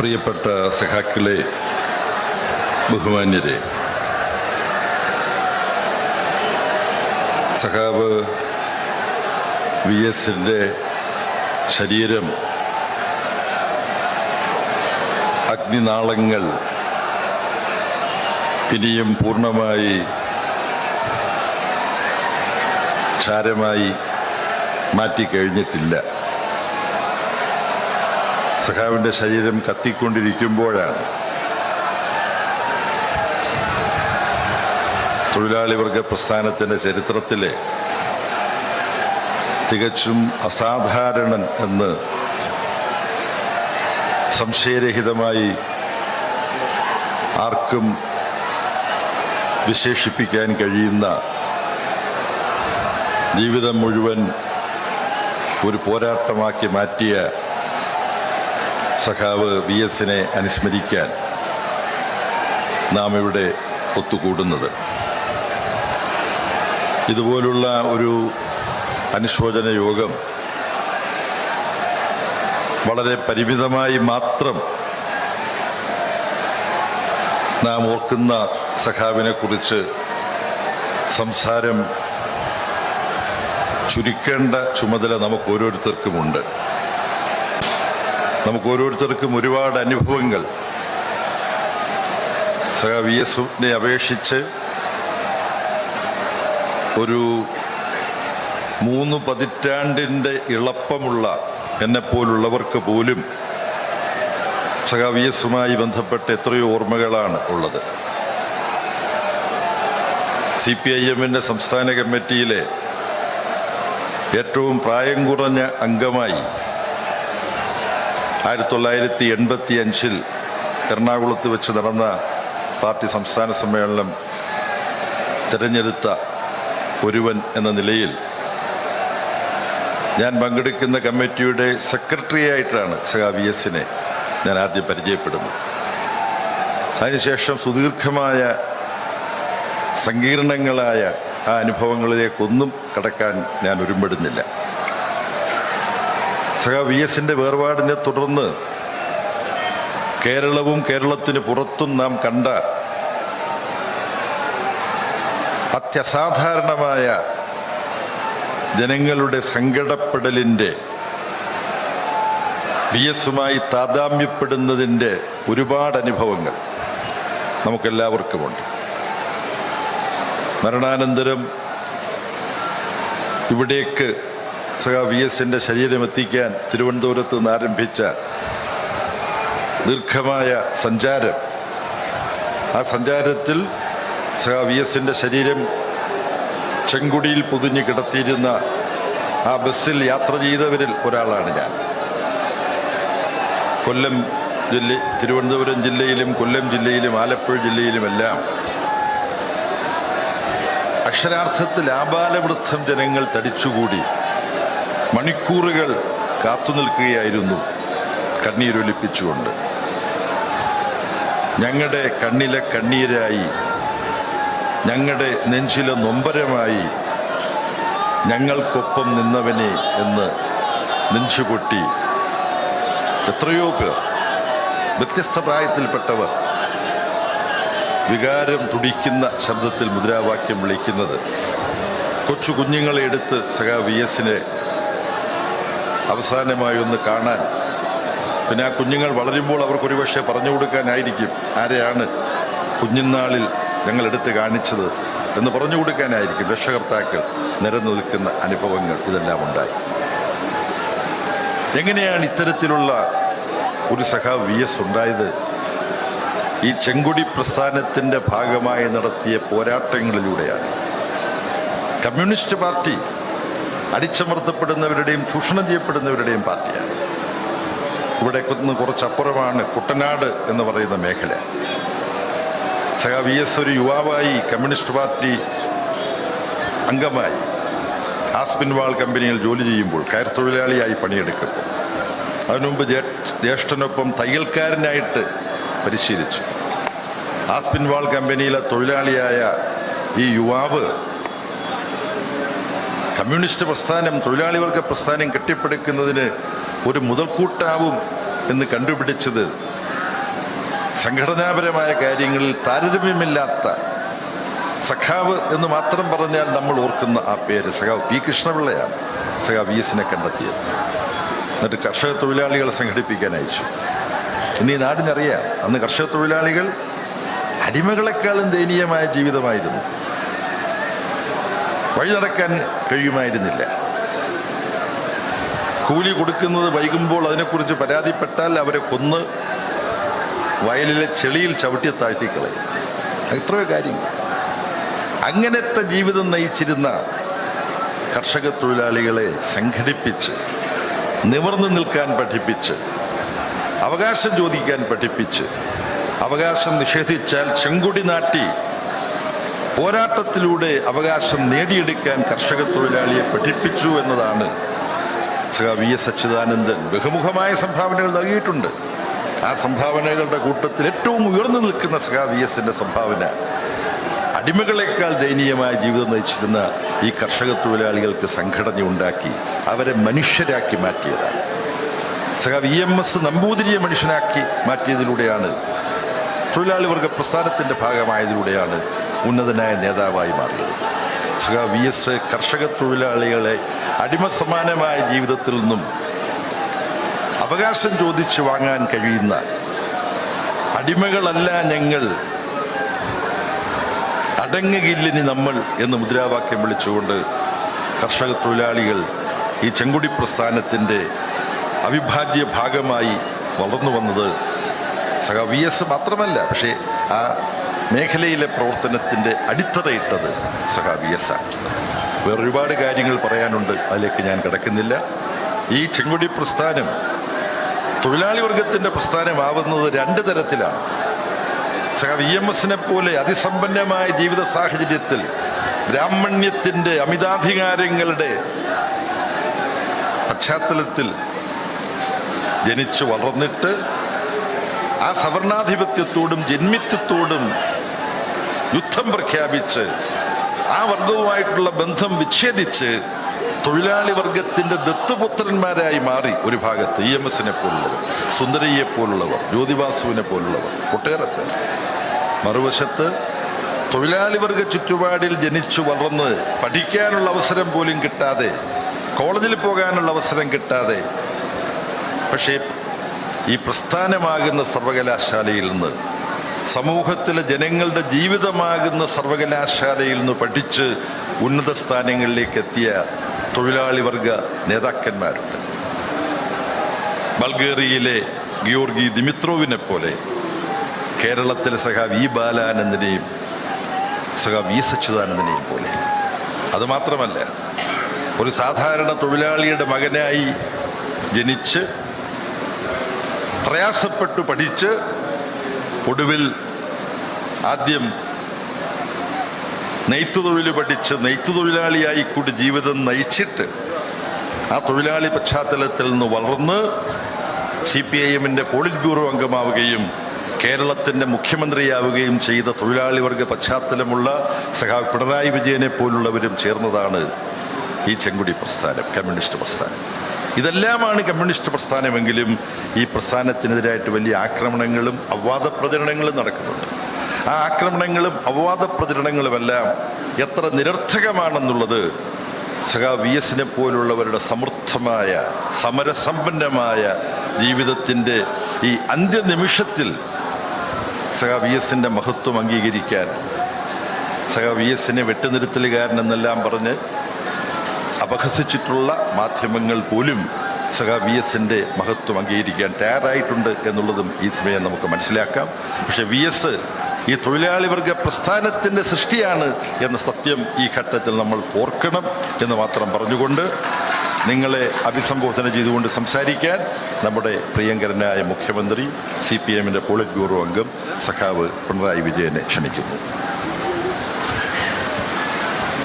പ്രിയപ്പെട്ട സഖാക്കളെ, ബഹുമാന്യരെ, സഖാവ് വി എസിൻ്റെ ശരീരം അഗ്നിനാളങ്ങൾ ഇനിയും പൂർണ്ണമായി ചാരമായി മാറ്റിക്കഴിഞ്ഞിട്ടില്ല. സഖാവിൻ്റെ ശരീരം കത്തിക്കൊണ്ടിരിക്കുമ്പോഴാണ് തൊഴിലാളി വർഗ പ്രസ്ഥാനത്തിൻ്റെ ചരിത്രത്തിലെ തികച്ചും അസാധാരണൻ എന്ന് സംശയരഹിതമായി ആർക്കും വിശേഷിപ്പിക്കാൻ കഴിയുന്ന, ജീവിതം മുഴുവൻ ഒരു പോരാട്ടമാക്കി മാറ്റിയ സഖാവ് വി എസിനെ അനുസ്മരിക്കാൻ നാം ഇവിടെ ഒത്തുകൂടുന്നത്. ഇതുപോലുള്ള ഒരു അനുശോചന യോഗം വളരെ പരിമിതമായി മാത്രം നാം ഓർക്കുന്ന സഖാവിനെ കുറിച്ച് സംസാരം ചുരുക്കേണ്ട ചുമതല നമുക്ക് ഓരോരുത്തർക്കുമുണ്ട്. നമുക്ക് ഓരോരുത്തർക്കും ഒരുപാട് അനുഭവങ്ങൾ സഖാവ് വി എസിനെ അപേക്ഷിച്ച് ഒരു 3 പതിറ്റാണ്ടിൻ്റെ ഇളപ്പമുള്ള എന്നെപ്പോലുള്ളവർക്ക് പോലും സഖാവ് വി എസുമായി ബന്ധപ്പെട്ട എത്രയോ ഓർമ്മകളാണ് ഉള്ളത്. CPIM-ൻ്റെ സംസ്ഥാന കമ്മിറ്റിയിലെ ഏറ്റവും പ്രായം കുറഞ്ഞ അംഗമായി 1985 എറണാകുളത്ത് വെച്ച് നടന്ന പാർട്ടി സംസ്ഥാന സമ്മേളനം തിരഞ്ഞെടുത്ത ഒരുവൻ എന്ന നിലയിൽ ഞാൻ പങ്കെടുക്കുന്ന കമ്മിറ്റിയുടെ സെക്രട്ടറി ആയിട്ടാണ് സഖാവ് വി എസിനെ ഞാൻ ആദ്യം പരിചയപ്പെടുന്നത്. അതിനുശേഷം സുദീർഘമായ സങ്കീർണങ്ങളായ ആ അനുഭവങ്ങളിലേക്കൊന്നും കടക്കാൻ ഞാൻ ഒരുമ്പെടുന്നില്ല. സഖാവ് വി എസിൻ്റെ വേർപാടിനെ തുടർന്ന് കേരളവും കേരളത്തിന് പുറത്തും നാം കണ്ട അത്യസാധാരണമായ ജനങ്ങളുടെ സങ്കടപ്പെടലിൻ്റെ, വി എസുമായി താദാമ്യപ്പെടുന്നതിൻ്റെ ഒരുപാട് അനുഭവങ്ങൾ നമുക്കെല്ലാവർക്കുമുണ്ട്. മരണാനന്തരം ഇവിടേക്ക് സഖാവ് വി എസിൻ്റെ ശരീരം എത്തിക്കാൻ തിരുവനന്തപുരത്ത് നിന്ന് ആരംഭിച്ച ദീർഘമായ സഞ്ചാരം, ആ സഞ്ചാരത്തിൽ സഖാവ് വി എസിൻ്റെ ശരീരം ചെങ്കുടിയിൽ പൊതിഞ്ഞ് കിടത്തിയിരുന്ന ആ ബസ്സിൽ യാത്ര ചെയ്തവരിൽ ഒരാളാണ് ഞാൻ. തിരുവനന്തപുരം ജില്ലയിലും കൊല്ലം ജില്ലയിലും ആലപ്പുഴ ജില്ലയിലുമെല്ലാം അക്ഷരാർത്ഥത്തിൽ ആബാലവൃദ്ധം ജനങ്ങൾ തടിച്ചുകൂടി മണിക്കൂറുകൾ കാത്തുനിൽക്കുകയായിരുന്നു കണ്ണീരൊലിപ്പിച്ചുകൊണ്ട്. ഞങ്ങളുടെ കണ്ണിലെ കണ്ണീരായി, ഞങ്ങളുടെ നെഞ്ചിലെ നൊമ്പരമായി ഞങ്ങൾക്കൊപ്പം നിന്നവനെ എന്ന് നെഞ്ചുപൊട്ടി എത്രയോ പേർ, വ്യത്യസ്ത പ്രായത്തിൽപ്പെട്ടവർ വികാരം തുടിക്കുന്ന ശബ്ദത്തിൽ മുദ്രാവാക്യം വിളിക്കുന്നത്. കൊച്ചു കുഞ്ഞുങ്ങളെ എടുത്ത് സഖാവ് വി എസിനെ അവസാനമായി ഒന്ന് കാണാൻ, പിന്നെ ആ കുഞ്ഞുങ്ങൾ വളരുമ്പോൾ അവർക്കൊരു പക്ഷേ പറഞ്ഞു കൊടുക്കാനായിരിക്കും ആരെയാണ് കുഞ്ഞുനാളിൽ ഞങ്ങളെടുത്ത് കാണിച്ചത് എന്ന് പറഞ്ഞു കൊടുക്കാനായിരിക്കും രക്ഷകർത്താക്കൾ നിരന്നു നിൽക്കുന്ന അനുഭവങ്ങൾ ഇതെല്ലാം ഉണ്ടായി. എങ്ങനെയാണ് ഇത്തരത്തിലുള്ള ഒരു സഖാവ് വി എസ് ഉണ്ടായത്? ഈ ചെങ്കൊടി പ്രസ്ഥാനത്തിൻ്റെ ഭാഗമായി നടത്തിയ പോരാട്ടങ്ങളിലൂടെയാണ്. കമ്മ്യൂണിസ്റ്റ് പാർട്ടി അടിച്ചമർത്തപ്പെടുന്നവരുടെയും ചൂഷണം ചെയ്യപ്പെടുന്നവരുടെയും പാർട്ടിയാണ്. ഇവിടെ കുറച്ചപ്പുറമാണ് കുട്ടനാട് എന്ന് പറയുന്ന മേഖല. സഖാവ് വി എസ് ഒരു യുവാവായി കമ്മ്യൂണിസ്റ്റ് പാർട്ടി അംഗമായി ആസ്പിൻവാൾ കമ്പനിയിൽ ജോലി ചെയ്യുമ്പോൾ കയർ തൊഴിലാളിയായി പണിയെടുക്കുമ്പോൾ, അതിനുമുമ്പ് ജ്യേഷ്ഠനൊപ്പം തയ്യൽക്കാരനായിട്ട് പരിശീലിച്ചു. ആസ്പിൻവാൾ കമ്പനിയിലെ തൊഴിലാളിയായ ഈ യുവാവ് കമ്മ്യൂണിസ്റ്റ് പ്രസ്ഥാനം, തൊഴിലാളി വർഗ പ്രസ്ഥാനം കെട്ടിപ്പടുക്കുന്നതിന് ഒരു മുതൽക്കൂട്ടാവും എന്ന് കണ്ടുപിടിച്ചത് സംഘടനാപരമായ കാര്യങ്ങളിൽ താരതമ്യമില്ലാത്ത സഖാവ് എന്ന് മാത്രം പറഞ്ഞാൽ നമ്മൾ ഓർക്കുന്ന ആ പേര് സഖാവ് പി കൃഷ്ണപിള്ളയാണ് സഖാവ് VS കണ്ടെത്തിയത്. എന്നിട്ട് കർഷക തൊഴിലാളികളെ സംഘടിപ്പിക്കാൻ അയച്ചു. ഇന്ന് ഈ നാടിനറിയാം, അന്ന് കർഷക തൊഴിലാളികൾ അടിമകളെക്കാളും ദയനീയമായ ജീവിതമായിരുന്നു. വഴി നടക്കാൻ കഴിയുമായിരുന്നില്ല. കൂലി കൊടുക്കുന്നത് വൈകുമ്പോൾ അതിനെക്കുറിച്ച് പരാതിപ്പെട്ടാൽ അവരെ കൊന്ന് വയലിലെ ചെളിയിൽ ചവിട്ടി താഴ്ത്തിക്കളയും. എത്രയോ കാര്യങ്ങൾ. അങ്ങനത്തെ ജീവിതം നയിച്ചിരുന്ന കർഷക തൊഴിലാളികളെ സംഘടിപ്പിച്ച് നിവർന്നു നിൽക്കാൻ പഠിപ്പിച്ച് അവകാശം ചോദിക്കാൻ പഠിപ്പിച്ച് അവകാശം നിഷേധിച്ചാൽ ചെങ്കൊടി നാട്ടി പോരാട്ടത്തിലൂടെ അവകാശം നേടിയെടുക്കാൻ കർഷക തൊഴിലാളിയെ പഠിപ്പിച്ചു എന്നതാണ് VS അച്യുതാനന്ദൻ ബഹുമുഖമായ സംഭാവനകൾ നൽകിയിട്ടുണ്ട്. ആ സംഭാവനകളുടെ കൂട്ടത്തിൽ ഏറ്റവും ഉയർന്നു നിൽക്കുന്ന VS സംഭാവന അടിമകളെക്കാൾ ദയനീയമായ ജീവിതം നയിച്ചിരുന്ന ഈ കർഷക തൊഴിലാളികൾക്ക് സംഘടന ഉണ്ടാക്കി അവരെ മനുഷ്യരാക്കി മാറ്റിയതാണ്. EMS നമ്പൂതിരിയെ മനുഷ്യനാക്കി മാറ്റിയതിലൂടെയാണ്, തൊഴിലാളി വർഗ പ്രസ്ഥാനത്തിൻ്റെ ഭാഗമായതിലൂടെയാണ് ഉന്നതനായ നേതാവായി മാറിയത്. VS കർഷക തൊഴിലാളികളെ അടിമസമാനമായ ജീവിതത്തിൽ നിന്നും അവകാശം ചോദിച്ചു വാങ്ങാൻ കഴിയുന്ന അടിമകളല്ല ഞങ്ങൾ, അടങ്ങുകില്ലിനി നമ്മൾ എന്ന് മുദ്രാവാക്യം വിളിച്ചുകൊണ്ട് കർഷക തൊഴിലാളികൾ ഈ ചെങ്കൊടി പ്രസ്ഥാനത്തിൻ്റെ അവിഭാജ്യ ഭാഗമായി വളർന്നു വന്നത് VS മാത്രമല്ല, പക്ഷേ ആ മേഖലയിലെ പ്രവർത്തനത്തിൻ്റെ അടിത്തറയിട്ടത് VS ആണ്. വേറൊരുപാട് കാര്യങ്ങൾ പറയാനുണ്ട്, അതിലേക്ക് ഞാൻ കിടക്കുന്നില്ല. ഈ ചെങ്കൊടി പ്രസ്ഥാനം തൊഴിലാളി വർഗത്തിൻ്റെ പ്രസ്ഥാനമാവുന്നത് രണ്ട് തരത്തിലാണ്. EMS പോലെ അതിസമ്പന്നമായ ജീവിത സാഹചര്യത്തിൽ ബ്രാഹ്മണ്യത്തിൻ്റെ അമിതാധികാരങ്ങളുടെ പശ്ചാത്തലത്തിൽ ജനിച്ചു വളർന്നിട്ട് ആ സവർണാധിപത്യത്തോടും ജന്മിത്വത്തോടും യുദ്ധം പ്രഖ്യാപിച്ച് ആ വർഗവുമായിട്ടുള്ള ബന്ധം വിച്ഛേദിച്ച് തൊഴിലാളി വർഗത്തിൻ്റെ ദത്തുപുത്രന്മാരായി മാറി ഒരു ഭാഗത്ത് EMS പോലുള്ളവർ, സുന്ദരയ്യെ പോലുള്ളവർ, ജ്യോതിബാസുവിനെ പോലുള്ളവർ, ഒട്ടേറെ പേർ. മറുവശത്ത് തൊഴിലാളി വർഗ ചുറ്റുപാടിൽ ജനിച്ചു വളർന്ന് പഠിക്കാനുള്ള അവസരം പോലും കിട്ടാതെ, കോളേജിൽ പോകാനുള്ള അവസരം കിട്ടാതെ, പക്ഷേ ഈ പ്രസ്ഥാനമാകുന്ന സർവകലാശാലയിൽ നിന്ന്, സമൂഹത്തിലെ ജനങ്ങളുടെ ജീവിതമാകുന്ന സർവകലാശാലയിൽ നിന്ന് പഠിച്ച് ഉന്നത സ്ഥാനങ്ങളിലേക്ക് എത്തിയ തൊഴിലാളി വർഗ നേതാക്കന്മാരുണ്ട്. ബൾഗേറിയയിലെ ഗിയോർഗി ദിമിത്രോവിനെ പോലെ, കേരളത്തിലെ E ബാലാനന്ദനെയും VS അച്യുതാനന്ദനെയും പോലെ. അതുമാത്രമല്ല, ഒരു സാധാരണ തൊഴിലാളിയുടെ മകനായി ജനിച്ച് പ്രയാസപ്പെട്ടു പഠിച്ച് ഒടുവിൽ ആദ്യം നെയ്ത്തുതൊഴിൽ പഠിച്ച് നെയ്ത്തുതൊഴിലാളിയായി കൂടി ജീവിതം നയിച്ചിട്ട് ആ തൊഴിലാളി പശ്ചാത്തലത്തിൽ നിന്ന് വളർന്ന് CPIM പോളിറ്റ് ബ്യൂറോ അംഗമാവുകയും കേരളത്തിൻ്റെ മുഖ്യമന്ത്രിയാവുകയും ചെയ്ത തൊഴിലാളി വർഗ പശ്ചാത്തലമുള്ള പിണറായി വിജയനെ പോലുള്ളവരും ചേർന്നതാണ് ഈ ചെങ്കൊടി പ്രസ്ഥാനം, കമ്മ്യൂണിസ്റ്റ് പ്രസ്ഥാനം. ഇതെല്ലാമാണ് കമ്മ്യൂണിസ്റ്റ് പ്രസ്ഥാനമെങ്കിലും ഈ പ്രസ്ഥാനത്തിനെതിരായിട്ട് വലിയ ആക്രമണങ്ങളും അപവാദ പ്രചരണങ്ങളും നടക്കുന്നുണ്ട്. ആ ആക്രമണങ്ങളും അപവാദ പ്രചരണങ്ങളുമെല്ലാം എത്ര നിരർത്ഥകമാണെന്നുള്ളത് VS പോലുള്ളവരുടെ സമൃദ്ധമായ സമരസമ്പന്നമായ ജീവിതത്തിൻ്റെ ഈ അന്ത്യനിമിഷത്തിൽ VS മഹത്വം അംഗീകരിക്കാൻ, VS വെട്ടുനിരുത്തലുകാരനെന്നെല്ലാം പറഞ്ഞ് അപഹസിച്ചിട്ടുള്ള മാധ്യമങ്ങൾ പോലും VS മഹത്വം അംഗീകരിക്കാൻ തയ്യാറായിട്ടുണ്ട് എന്നുള്ളതും ഈ സമയം നമുക്ക് മനസ്സിലാക്കാം. പക്ഷെ VS ഈ തൊഴിലാളി വർഗ പ്രസ്ഥാനത്തിൻ്റെ സൃഷ്ടിയാണ് എന്ന സത്യം ഈ ഘട്ടത്തിൽ നമ്മൾ ഓർക്കണം എന്ന് മാത്രം പറഞ്ഞുകൊണ്ട് നിങ്ങളെ അഭിസംബോധന ചെയ്തുകൊണ്ട് സംസാരിക്കാൻ നമ്മുടെ പ്രിയങ്കരനായ മുഖ്യമന്ത്രി CPIM പോളിറ്റ് ബ്യൂറോ അംഗം പിണറായി വിജയനെ ക്ഷണിക്കുന്നു.